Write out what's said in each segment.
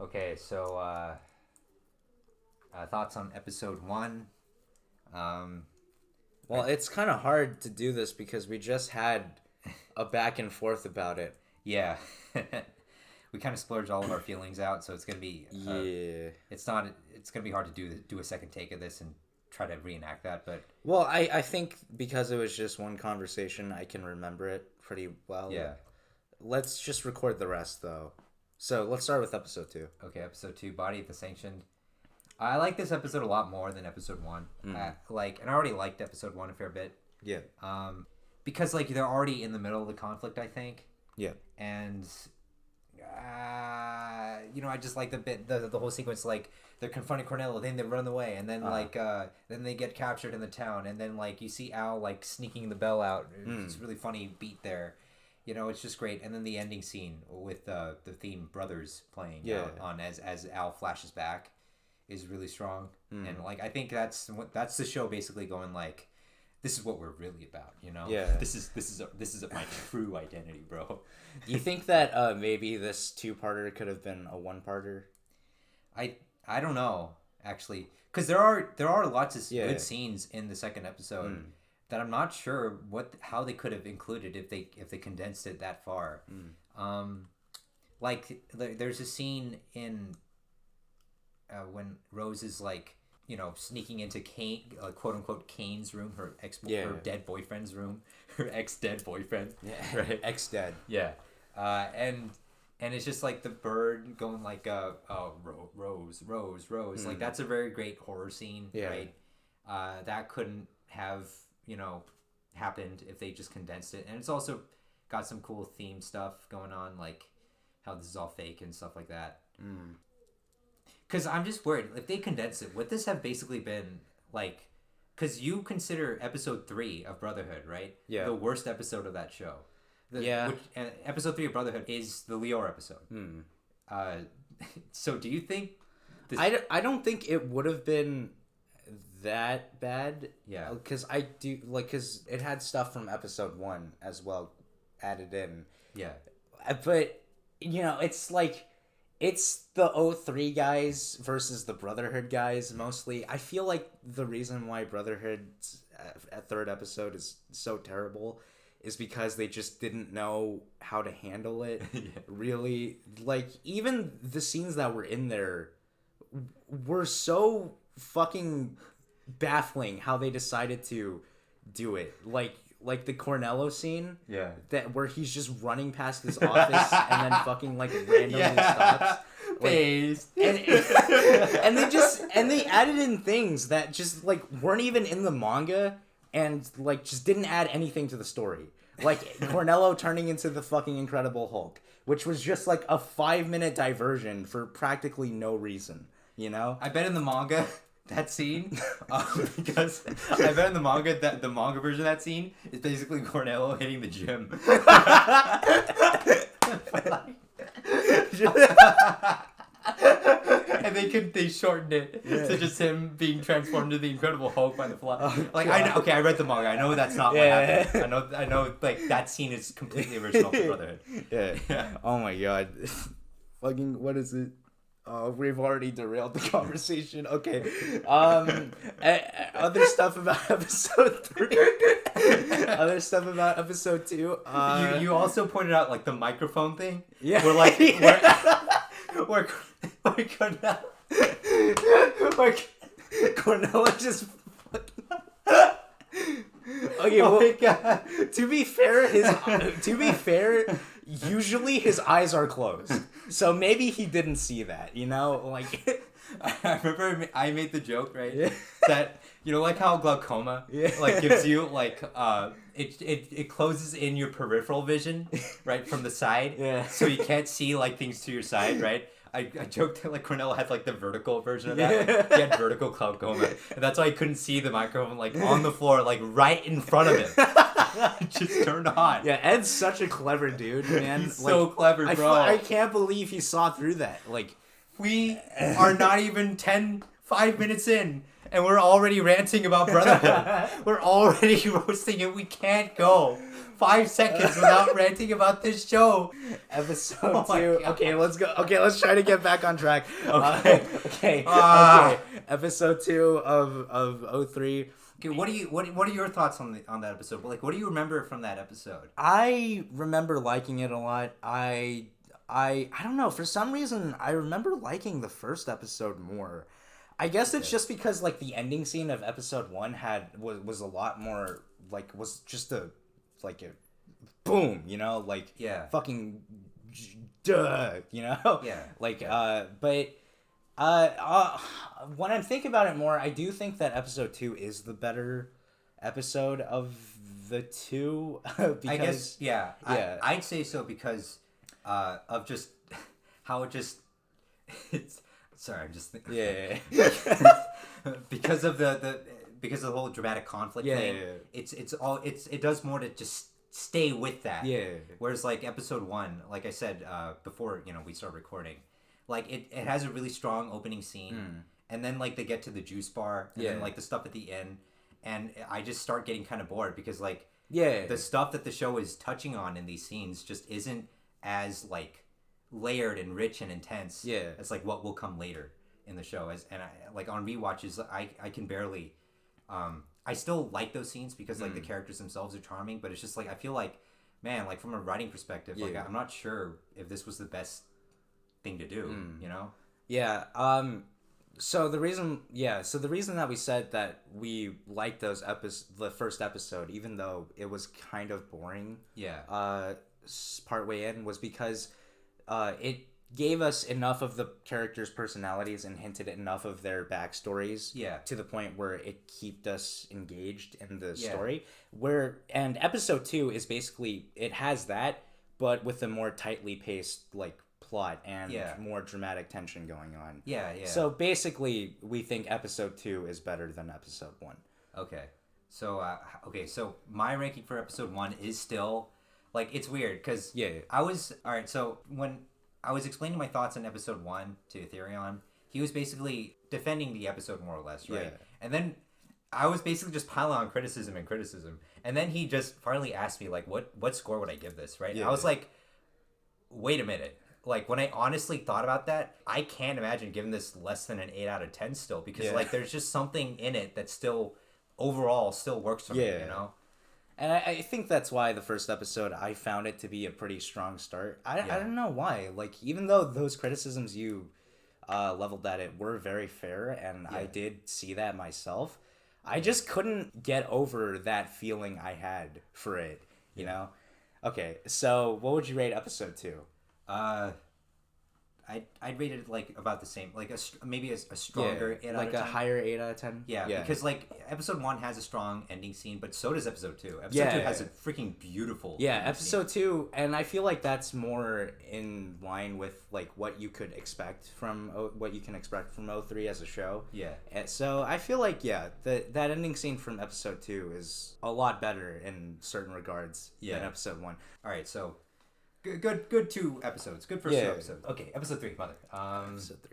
Okay, so thoughts on episode 1? Well, it's kind of hard to do this because we just had a back and forth about it. Yeah. We kind of splurged all of our feelings out, so it's gonna be It's gonna be hard to do a second take of this and try to reenact that. But well, I think because it was just one conversation, I can remember it pretty well. Yeah. Let's just record the rest though. So let's start with episode 2. Okay, episode 2, Body of the Sanctioned. I like this episode a lot more than episode 1. And I already liked episode 1 a fair bit. Yeah. Because they're already in the middle of the conflict, I think. Yeah. And I just like the whole sequence. Like, they're confronting Cornello, then they run away, and then then they get captured in the town, and then you see Al sneaking the bell out. It's a really funny beat there. It's just great. And then the ending scene with the theme Brothers playing on as Al flashes back is really strong. And I think that's the show basically going this is what we're really about, Yeah. This is my true identity, bro. Do you think that maybe this 2-parter could have been a 1-parter? I don't know, actually, because there are lots of good scenes in the second episode that I'm not sure how they could have included if they condensed it that far. There's a scene in when Rose is sneaking into quote unquote Kane's room, her dead boyfriend's room, her ex-dead boyfriend, right? Ex-dead. Yeah, and it's just the bird going Rose. That's a very great horror scene, right? That couldn't have happened if they just condensed it, and it's also got some cool theme stuff going on, like how this is all fake and stuff like that. Because I'm just worried if they condense it, would this have basically been because you consider episode 3 of Brotherhood, right? Yeah. The worst episode of that show. Episode 3 of Brotherhood is the Lior episode. So do you think I don't think it would have been that bad. Yeah. Because I do because it had stuff from episode 1 as well added in. Yeah. But it's the 03 guys versus the Brotherhood guys mostly. I feel like the reason why Brotherhood's third episode is so terrible is because they just didn't know how to handle it. Really. Even the scenes that were in there were so fucking baffling how they decided to do it. Like the Cornello scene, where he's just running past his office and then fucking randomly stops. And they added in things that just weren't even in the manga and just didn't add anything to the story. Cornello turning into the fucking Incredible Hulk, which was just a 5-minute diversion for practically no reason. I bet in the manga that scene, because I bet in the manga that the manga version of that scene is basically Cornello hitting the gym. And they shortened it to just him being transformed into the Incredible Hulk by the fly. I read the manga. I know that's not what happened. I know that scene is completely original to Brotherhood. Yeah. Oh my god. Fucking what is it? We've already derailed the conversation. Okay. Other stuff about episode 3. Other stuff about episode 2. You also pointed out the microphone thing. Yeah. Where Cornello just fucking. Okay. Oh well, my God. To be fair, usually his eyes are closed. So maybe he didn't see that, I remember I made the joke, right? Yeah. That how glaucoma gives you it closes in your peripheral vision, right, from the side. Yeah. So you can't see things to your side, right? I joked that Cornello had the vertical version of that. He had vertical glaucoma, and that's why he couldn't see the microphone on the floor, right in front of him. It just turned on. Yeah, Ed's such a clever dude, man. He's so clever, bro. I can't believe he saw through that. We are not even 5 minutes in, and we're already ranting about Brotherhood. We're already roasting it. We can't go 5 seconds without ranting about this show. Episode 2. Okay, let's go. Okay, let's try to get back on track. Okay. Episode 2 of 03. Okay, what are your thoughts on that episode? Like, what do you remember from that episode? I remember liking it a lot. I don't know, for some reason I remember liking the first episode more. I guess it's just because like the ending scene of episode 1 was a lot more like, was just a boom, you know, like fucking duh, you know? Yeah. Like but when I'm thinking about it more, I do think that episode 2 is the better episode of the two. Because, I guess, yeah. I'd say so because of just how it just... it's, sorry, I'm just thinking... Yeah. because of the whole dramatic conflict thing. Yeah. It does more to just stay with that. Yeah. Whereas like episode 1, like I said before, we start recording, like it has a really strong opening scene, and then like they get to the juice bar, and then like the stuff at the end, and I just start getting kind of bored because like the stuff that the show is touching on in these scenes just isn't as like layered and rich and intense. Yeah. It's like what will come later in the show. And I, like on rewatches, I can barely. I still like those scenes because like the characters themselves are charming, but it's just like I feel like, man, like from a writing perspective, like I'm not sure if this was the best thing to do, you know? Yeah. So the reason that we said that we liked the first episode, even though it was kind of boring, partway in, was because it gave us enough of the characters' personalities and hinted at enough of their backstories to the point where it kept us engaged in the story. And episode 2 is basically, it has that, but with a more tightly paced like plot and more dramatic tension going on. So basically, we think episode 2 is better than episode 1. Okay. So so my ranking for episode 1 is still like, it's weird because I was so when I was explaining my thoughts on episode 1 to Ethereon, he was basically defending the episode more or less, right? And then I was basically just piling on criticism, and then he just finally asked me like, what score would I give this, right? And I was like, wait a minute. Like, when I honestly thought about that, I can't imagine giving this less than an 8 out of 10 still, because like there's just something in it that still overall still works for me, you know? And I think that's why the first episode, I found it to be a pretty strong start. I don't know why. Like, even though those criticisms you leveled at it were very fair, and I did see that myself, I just couldn't get over that feeling I had for it, you know? Okay, so what would you rate episode 2? I'd rate it like about the same, like maybe a stronger 8 out of 10. Like a higher 8 out of 10. Yeah, because like episode 1 has a strong ending scene, but so does episode 2. Episode 2 has a freaking beautiful episode scene. 2, and I feel like that's more in line with like what you could expect from what you can expect from 03 as a show. And so I feel like that ending scene from episode 2 is a lot better in certain regards than episode 1. All right, so. Good 2 episodes. Good first 2 episodes. Okay, episode 3, mother. Episode 3.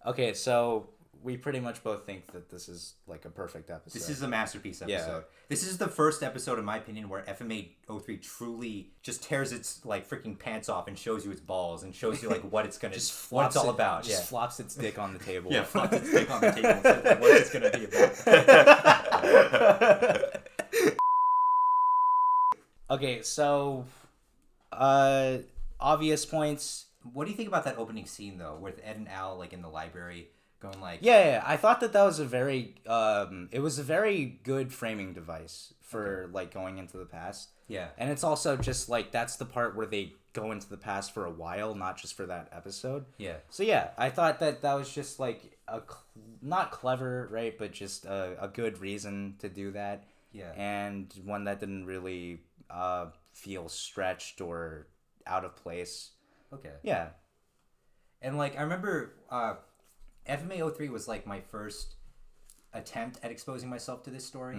Okay, so we pretty much both think that this is like a perfect episode. This is a masterpiece episode. This is the first episode, in my opinion, where FMA 03 truly just tears its like freaking pants off and shows you its balls and shows you like what it's gonna, what it's all about. Just flops its dick on the table. Flops its dick on the table and says like, what it's gonna be about. Okay, so. Obvious points. What do you think about that opening scene though, with Ed and Al like in the library going like? I thought that was a very it was a very good framing device for like going into the past. And it's also just like that's the part where they go into the past for a while, not just for that episode. So I thought that was just like not clever, right, but just a good reason to do that. And one that didn't really feel stretched or out of place. And like I remember FMA 03 was like my first attempt at exposing myself to this story,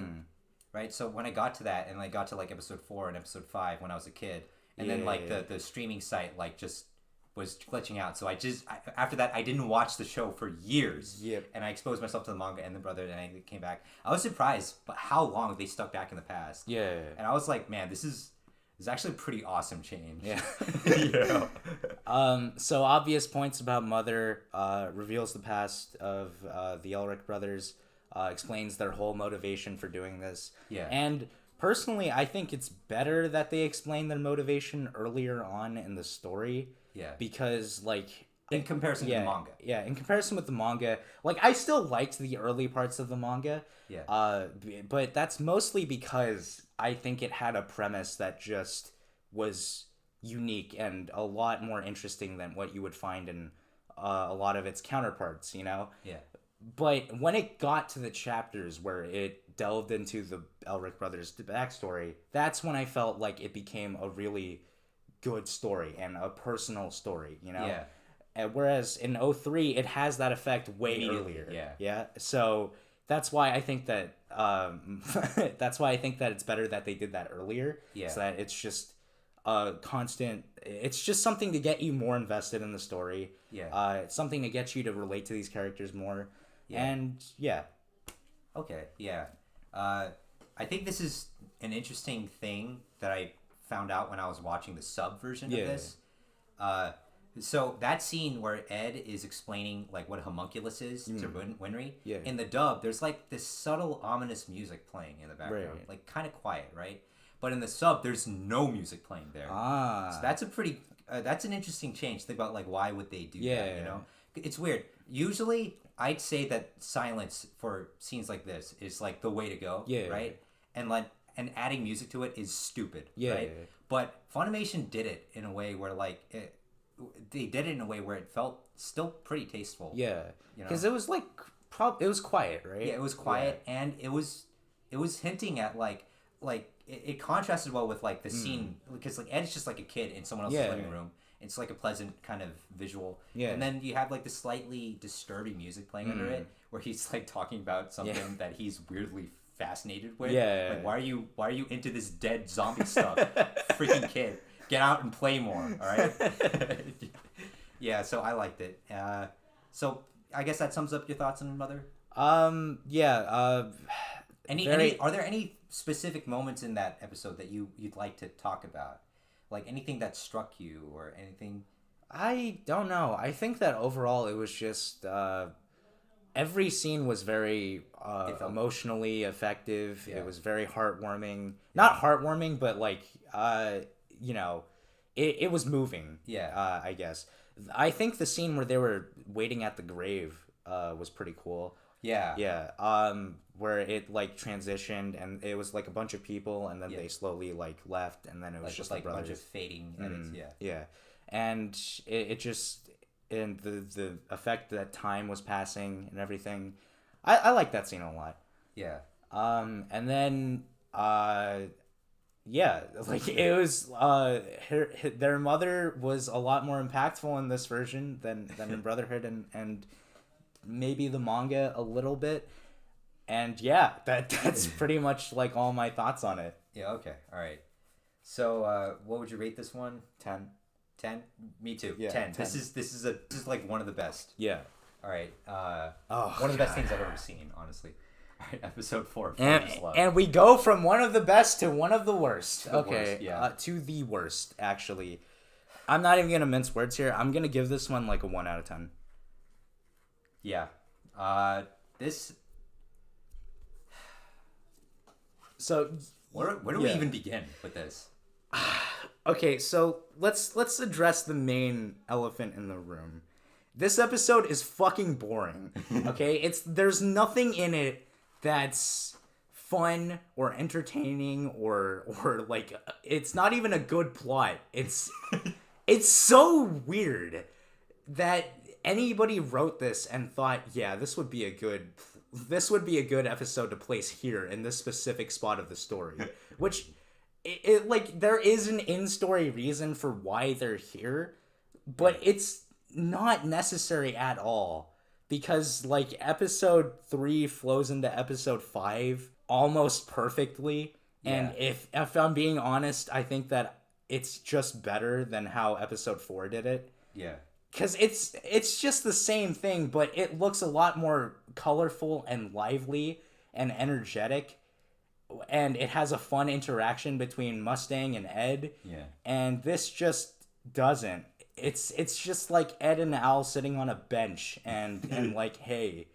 right? So when I got to that, and I got to like episode 4 and episode 5 when I was a kid, and then like the streaming site like just was glitching out. So after that, I didn't watch the show for years. Yep. And I exposed myself to the manga and the brother, and I came back. I was surprised by how long they stuck back in the past. Yeah. And I was like, man, this is actually a pretty awesome change. Yeah. Yeah. So obvious points about Mother, reveals the past of the Elric brothers, explains their whole motivation for doing this. Yeah. And personally, I think it's better that they explain their motivation earlier on in the story. Yeah. Because, like... In comparison to the manga. Yeah, in comparison with the manga. Like, I still liked the early parts of the manga. Yeah. But that's mostly because I think it had a premise that just was unique and a lot more interesting than what you would find in a lot of its counterparts, you know? Yeah. But when it got to the chapters where it delved into the Elric brothers' backstory, that's when I felt like it became a really good story and a personal story, you know? Yeah. And whereas in 03, it has that effect way earlier. Yeah. Yeah. So that's why I think that it's better that they did that earlier. Yeah. So that it's just a constant. It's just something to get you more invested in the story. Yeah. It's something to get you to relate to these characters more. Yeah. And yeah. Okay. Yeah. I think this is an interesting thing that I found out when I was watching the sub version of this. So that scene where Ed is explaining like what a homunculus is to Winry, in the dub, there's like this subtle ominous music playing in the background, like kind of quiet, right? But in the sub, there's no music playing there. So that's a pretty, that's an interesting change. Think about like why would they do that? You know, it's weird. Usually, I'd say that silence for scenes like this is like the way to go, right? And adding music to it is stupid, right? But Funimation did it in a way where like they did it in a way where it felt still pretty tasteful. Yeah, you know, because it was like it was quiet, right? Yeah, it was quiet, and it was hinting at like it contrasted well with like the scene because like Ed's just like a kid in someone else's living room. It's like a pleasant kind of visual. Yeah. And then you have like the slightly disturbing music playing under it, where he's like talking about something that he's weirdly fascinated with. Yeah. Like why are you into this dead zombie stuff, freaking kid? Get out and play more, all right? Yeah, so I liked it. So I guess that sums up your thoughts on Mother. Yeah. Are there any specific moments in that episode that you'd like to talk about, like anything that struck you or anything? I don't know. I think that overall it was just every scene was very emotionally effective. Yeah. It was very heartwarming. Not heartwarming, but like you know, it was moving. Yeah. I guess. I think the scene where they were waiting at the grave was pretty cool. Yeah. Yeah. Where it like transitioned and it was like a bunch of people and then they slowly like left and then it was like, just like the brothers. A bunch of fading edits. Yeah. And it just and the effect that time was passing and everything. I like that scene a lot. Yeah. And then yeah, like it was their mother was a lot more impactful in this version than in Brotherhood and maybe the manga a little bit. And yeah, that's pretty much like all my thoughts on it. Yeah, okay. All right. So what would you rate this one? 10. 10? Me too. Yeah, 10. This is like one of the best. Yeah. All right. One of the best things I've ever seen, honestly. All right, episode 4. And we go from one of the best to one of the worst. To the worst, actually. I'm not even going to mince words here. I'm going to give this one like a 1 out of 10. Yeah. This... So... Where do we even begin with this? Okay, so let's address the main elephant in the room. This episode is fucking boring. Okay? There's nothing in it that's fun or entertaining or like it's not even a good plot. It's so weird that anybody wrote this and thought, yeah, this would be a good episode to place here in this specific spot of the story. Which it like there is an in-story reason for why they're here, but it's not necessary at all. Because, like, episode 3 flows into episode 5 almost perfectly. Yeah. And if I'm being honest, I think that it's just better than how episode 4 did it. Yeah. Because it's just the same thing, but it looks a lot more colorful and lively and energetic, and it has a fun interaction between Mustang and Ed. Yeah. And this just doesn't. It's just like Ed and Al sitting on a bench and like, hey,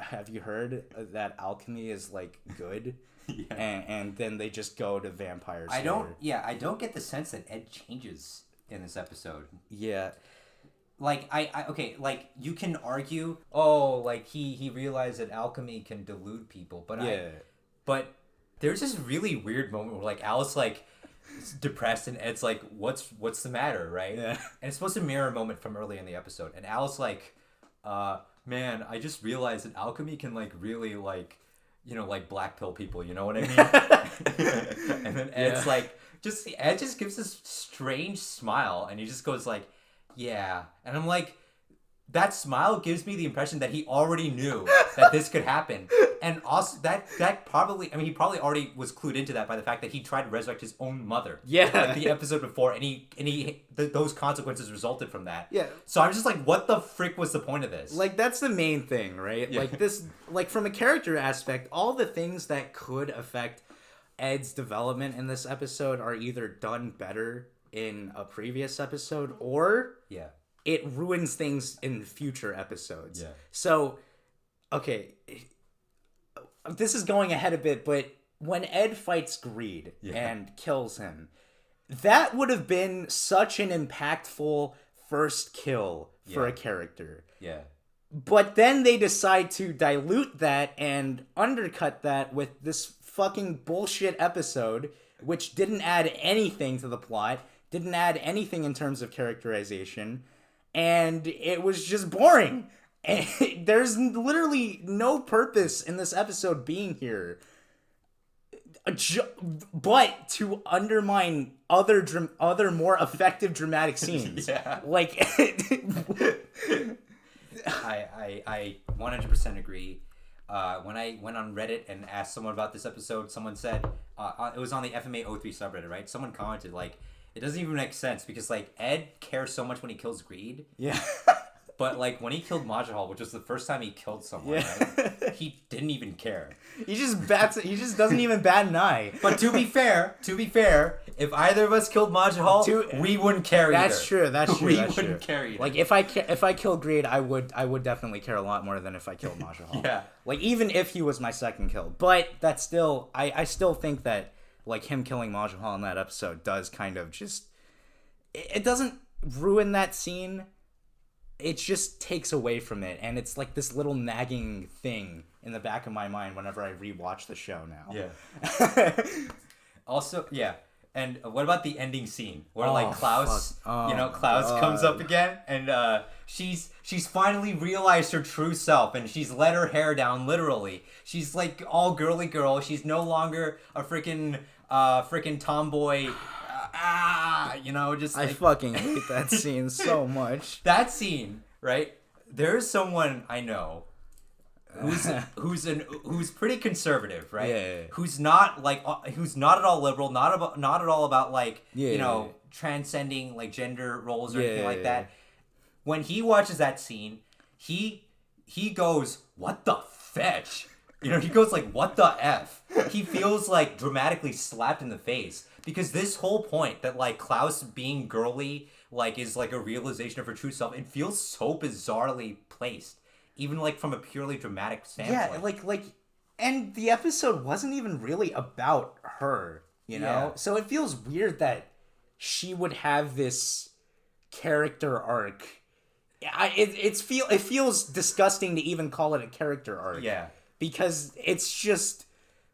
have you heard that alchemy is like good? Yeah. And then they just go to vampires. I don't get the sense that Ed changes in this episode. Yeah. Like, okay, like, you can argue, oh, like, he realized that alchemy can delude people, but but there's this really weird moment where, like, Al's, like, depressed, and Ed's like, what's the matter, right? Yeah. And it's supposed to mirror a moment from early in the episode, and Al's like, man, I just realized that alchemy can, like, really, like, you know, like, black pill people, you know what I mean? And then Ed's like, Ed just gives this strange smile, and he just goes like, yeah. And I'm like, that smile gives me the impression that he already knew that this could happen. And also that probably, I mean, he probably already was clued into that by the fact that he tried to resurrect his own mother. Yeah. Like the episode before, those consequences resulted from that. Yeah. So I'm just like, what the frick was the point of this? Like, that's the main thing, right? Yeah. Like, this, like, from a character aspect, all the things that could affect Ed's development in this episode are either done better in a previous episode, or it ruins things in future episodes. Yeah. So, okay, this is going ahead a bit, but when Ed fights Greed and kills him, that would have been such an impactful first kill for a character. Yeah. But then they decide to dilute that and undercut that with this fucking bullshit episode, which didn't add anything to the plot, didn't add anything in terms of characterization, and it was just boring. And there's literally no purpose in this episode being here, but to undermine other more effective dramatic scenes. Like, I 100% agree. When I went on Reddit and asked someone about this episode, someone said, it was on the FMA 03 subreddit, right? Someone commented, like, it doesn't even make sense because, like, Ed cares so much when he kills Greed. Yeah. But, like, when he killed Majahal, which was the first time he killed someone, right? He didn't even care. He just doesn't even bat an eye. But to be fair, if either of us killed Majahal, we wouldn't care either. That's true. We wouldn't care either. Like, if I killed Greed, I would definitely care a lot more than if I killed Majahal. Yeah. Like, even if he was my second kill. But that's still, I still think that, like, him killing Majahal in that episode does kind of just, it doesn't ruin that scene. It just takes away from it, and it's like this little nagging thing in the back of my mind whenever I rewatch the show now. Yeah. Also, yeah. And what about the ending scene where Klaus, Klaus comes up again, and she's finally realized her true self, and she's let her hair down literally. She's like all girly girl. She's no longer a freaking tomboy. I fucking hate that scene so much. That scene, right? There's someone I know who's pretty conservative, right? Yeah. Who's not at all liberal, not at all about like transcending like gender roles or anything like that. When he watches that scene, he goes, "What the fetch?" He goes like, "What the F?" He feels like dramatically slapped in the face. Because this whole point that, like, Klaus being girly, like, is, like, a realization of her true self, it feels so bizarrely placed. Even, like, from a purely dramatic standpoint. Yeah, and the episode wasn't even really about her, you know? Yeah. So it feels weird that she would have this character arc. It feels disgusting to even call it a character arc. Yeah. Because it's just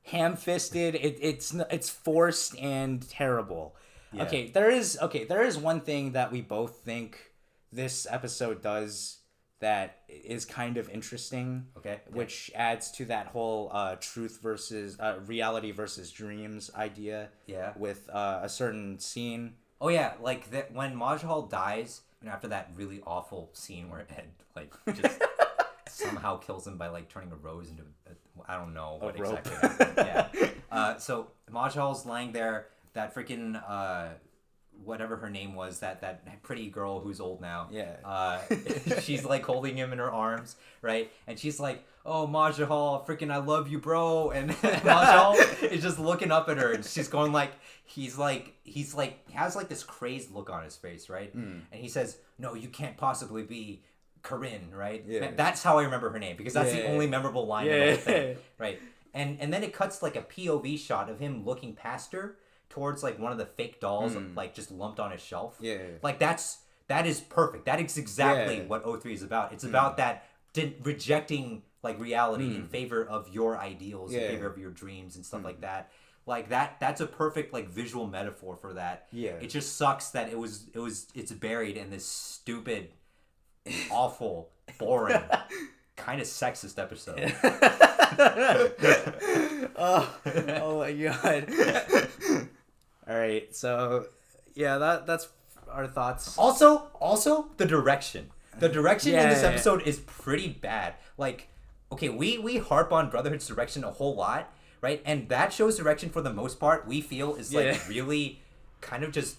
ham-fisted, it's forced and terrible. Yeah. Okay, there is one thing that we both think this episode does that is kind of interesting. Okay. Which adds to that whole truth versus reality versus dreams idea. Yeah. With a certain scene. Oh yeah, like that when Majahal dies, after that really awful scene where Ed like just somehow kills him by like turning a rose into I don't know what exactly happened. Yeah. So Majahal's lying there. That freaking whatever her name was, that pretty girl who's old now. Yeah. She's like holding him in her arms, right? And she's like, "Oh, Majahal, freaking I love you, bro." And Majahal is just looking up at her, and she's going like, he's has like this crazed look on his face, right? And he says, "No, you can't possibly be Corinne," right? Yeah. That's how I remember her name, because that's the only memorable line in the whole thing, right? And then it cuts like a POV shot of him looking past her towards like one of the fake dolls like just lumped on his shelf. Yeah. Like that is perfect. That is exactly what O3 is about. It's about that rejecting like reality in favor of your ideals, in favor of your dreams and stuff like that. Like that's a perfect like visual metaphor for that. Yeah. It just sucks that it's buried in this stupid, awful, boring, kind of sexist episode. Oh my god. All right, so yeah, that's our thoughts. Also, the direction. The direction in this episode is pretty bad. Like, okay, we harp on Brotherhood's direction a whole lot, right? And that show's direction, for the most part, we feel is like really kind of just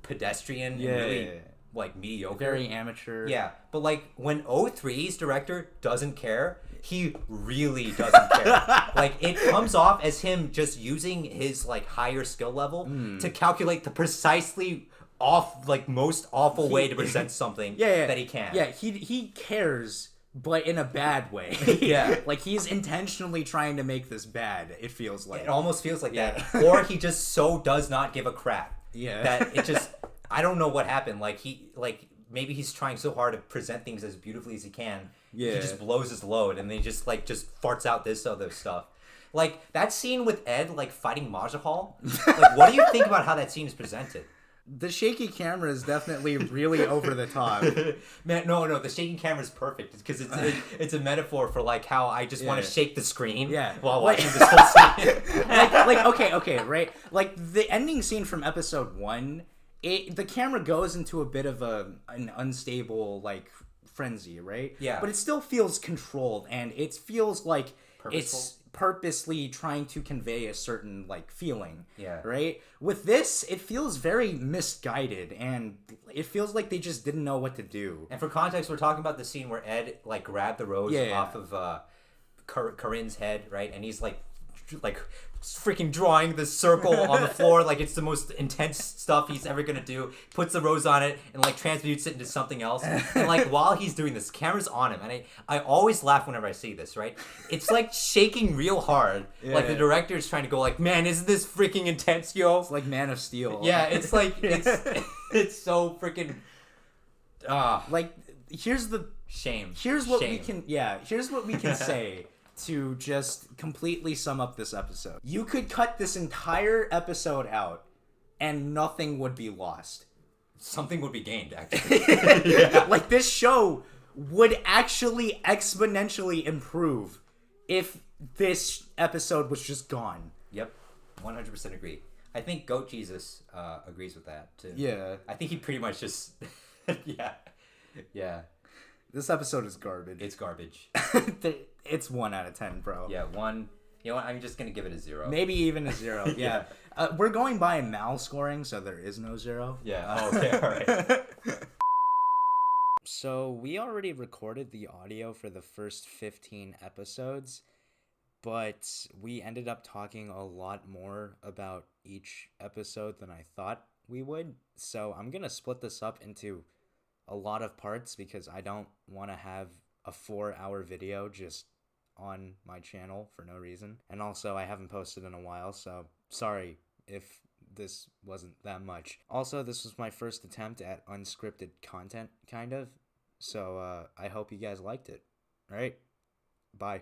pedestrian and really like mediocre. Very amateur. Yeah, but like when O3's director doesn't care, he really doesn't care. Like it comes off as him just using his like higher skill level to calculate the precisely most awful way to present something that he can. Yeah, he cares, but in a bad way. Yeah. Like he's intentionally trying to make this bad, it feels like. It almost feels like that. Or he just so does not give a crap. Yeah. That it just I don't know what happened. Maybe he's trying so hard to present things as beautifully as he can. Yeah. He just blows his load and then he just farts out this other stuff. Like that scene with Ed like fighting Majahal. Like what do you think about how that scene is presented? The shaky camera is definitely really over the top. Man, no, the shaking camera is perfect because it's a metaphor for like how I just want to shake the screen while watching this whole scene. okay, right? Like the ending scene from episode 1, the camera goes into a bit of an unstable like frenzy, right? Yeah. But it still feels controlled, and it feels like Purposeful? It's purposely trying to convey a certain like feeling. Yeah. Right? With this, it feels very misguided, and it feels like they just didn't know what to do. And for context, we're talking about the scene where Ed like grabbed the rose off of Corinne's head, right? And he's like freaking drawing this circle on the floor like it's the most intense stuff he's ever gonna do. Puts the rose on it and like transmutes it into something else. And like while he's doing this, camera's on him, and I always laugh whenever I see this, right? It's like shaking real hard. Like the director is trying to go like, man, isn't this freaking intense, yo? It's like Man of Steel. Yeah, it's like it's so freaking like here's the shame. Here's what we can say to just completely sum up this episode. You could cut this entire episode out and nothing would be lost. Something would be gained, actually. Like this show would actually exponentially improve if this episode was just gone. Yep, 100% agree. I think Goat Jesus agrees with that too. Yeah. I think he pretty much just yeah. This episode is garbage. It's garbage. It's 1 out of 10, bro. Yeah, 1. You know what? I'm just gonna give it a 0. Maybe even a 0. Yeah. We're going by Mal scoring, so there is no 0. Yeah. Okay. All right. So we already recorded the audio for the first 15 episodes, but we ended up talking a lot more about each episode than I thought we would. So I'm gonna split this up into a lot of parts because I don't want to have a 4-hour video just on my channel for no reason. And also I haven't posted in a while, so sorry if this wasn't that much. Also, this was my first attempt at unscripted content, kind of. So I hope you guys liked it. All right? Bye.